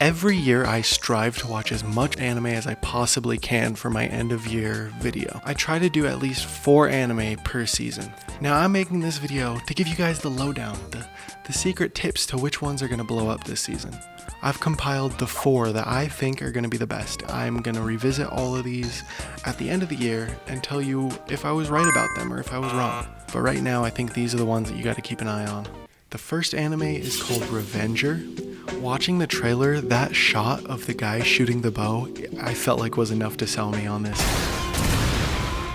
Every year I strive to watch as much anime as I possibly can for my end of year video. I try to do at least 4 anime per season. Now I'm making this video to give you guys the lowdown, the secret tips to which ones are going to blow up this season. I've compiled the 4 that I think are going to be the best. I'm going to revisit all of these at the end of the year and tell you if I was right about them or if I was wrong. But right now I think these are the ones that you got to keep an eye on. The first anime is called Revenger. Watching the trailer, that shot of the guy shooting the bow, I felt like was enough to sell me on this.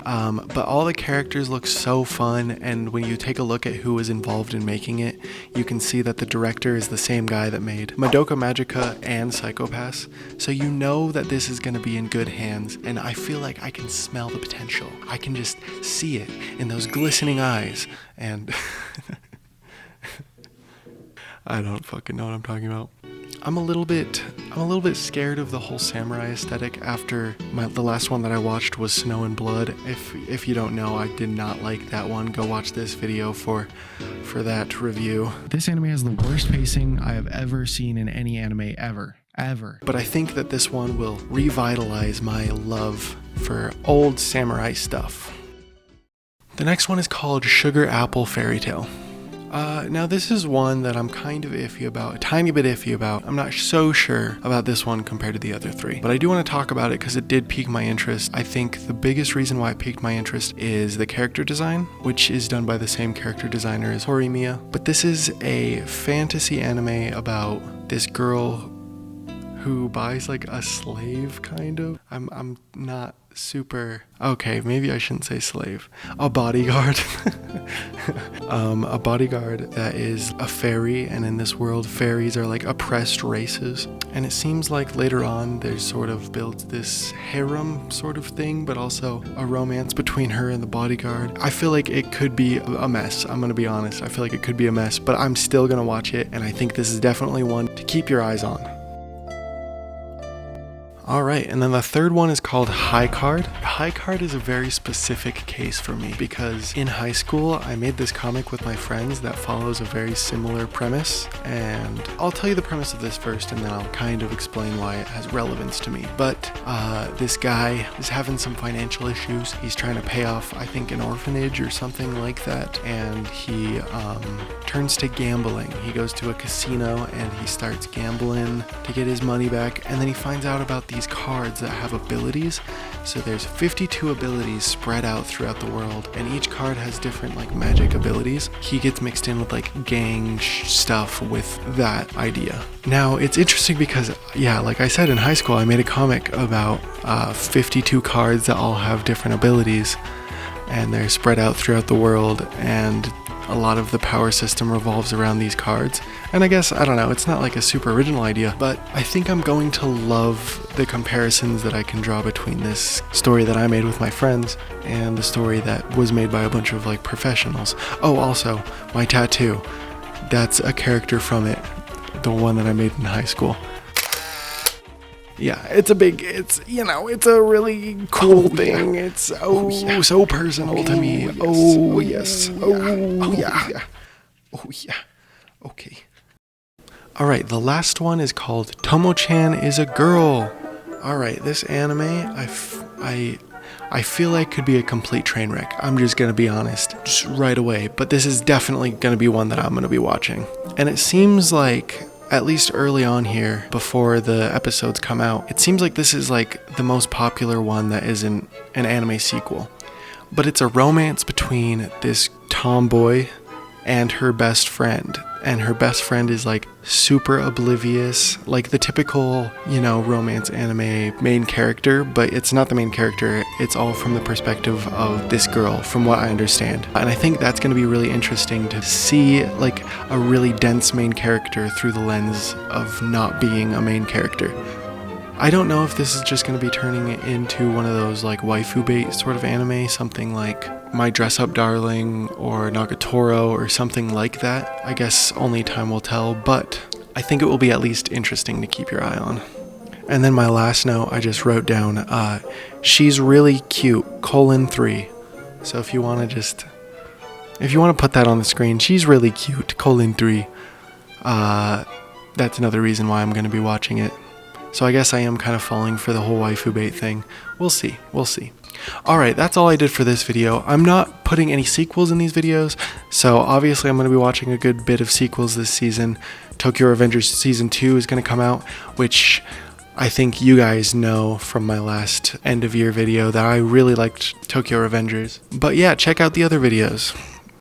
But all the characters look so fun, and when you take a look at who was involved in making it, you can see that the director is the same guy that made Madoka Magica and Psycho-Pass, so you know that this is going to be in good hands, and I feel like I can smell the potential. I can just see it in those glistening eyes, and I don't fucking know what I'm talking about. I'm a little bit scared of the whole samurai aesthetic after the last one that I watched was Snow and Blood. If you don't know, I did not like that one. Go watch this video for that review. This anime has the worst pacing I have ever seen in any anime ever. But I think that this one will revitalize my love for old samurai stuff. The next one is called Sugar Apple Fairy Tale. Now this is one that I'm kind of iffy about, a tiny bit iffy about. I'm not so sure about this one compared to the other 3, but I do want to talk about it because it did pique my interest. I think the biggest reason why it piqued my interest is the character design, which is done by the same character designer as Horimiya. But this is a fantasy anime about this girl who buys like a slave, kind of. I'm not super, okay, maybe I shouldn't say slave, a bodyguard. A bodyguard that is a fairy, and in this world fairies are like oppressed races, and it seems like later on there's sort of built this harem sort of thing, but also a romance between her and the bodyguard. I feel like it could be a mess. I'm gonna be honest, I feel like it could be a mess, but I'm still gonna watch it, and I think this is definitely one to keep your eyes on. Alright, and then the third one is called HighCard. HighCard is a very specific case for me because in high school I made this comic with my friends that follows a very similar premise, and I'll tell you the premise of this first and then I'll kind of explain why it has relevance to me. But this guy is having some financial issues. He's trying to pay off, I think, an orphanage or something like that, and he turns to gambling. He goes to a casino and he starts gambling to get his money back, and then he finds out about these cards that have abilities. So there's 52 abilities spread out throughout the world, and each card has different like magic abilities. He gets mixed in with like gang stuff with that idea. Now it's interesting because, yeah, like I said, in high school I made a comic about 52 cards that all have different abilities, and they're spread out throughout the world, and a lot of the power system revolves around these cards. And I guess, I don't know, it's not like a super original idea, but I think I'm going to love the comparisons that I can draw between this story that I made with my friends and the story that was made by a bunch of like professionals. Oh, also, my tattoo, that's a character from it, the one that I made in high school. Yeah, it's a really cool thing. It's so personal to me. Oh yes. Oh yeah. Okay. Alright, the last one is called Tomo-Chan is a Girl. Alright, this anime, I feel like could be a complete train wreck. I'm just gonna be honest, just right away. But this is definitely gonna be one that I'm gonna be watching. And it seems like, at least early on here, before the episodes come out, it seems like this is like the most popular one that isn't an anime sequel. But it's a romance between this tomboy and her best friend. And her best friend is like super oblivious, like the typical, romance anime main character, but it's not the main character. It's all from the perspective of this girl, from what I understand. And I think that's going to be really interesting to see like a really dense main character through the lens of not being a main character. I don't know if this is just going to be turning it into one of those like waifu bait sort of anime, something like My Dress Up Darling or Nagatoro or something like that. I guess only time will tell, but I think it will be at least interesting to keep your eye on. And then my last note I just wrote down, she's really cute, :3. So if you want to put that on the screen, she's really cute, :3. that's another reason why I'm going to be watching it. So I guess I am kind of falling for the whole waifu bait thing. We'll see. Alright, that's all I did for this video. I'm not putting any sequels in these videos, so obviously I'm going to be watching a good bit of sequels this season. Tokyo Revengers Season 2 is going to come out, which I think you guys know from my last end of year video that I really liked Tokyo Revengers. But yeah, check out the other videos.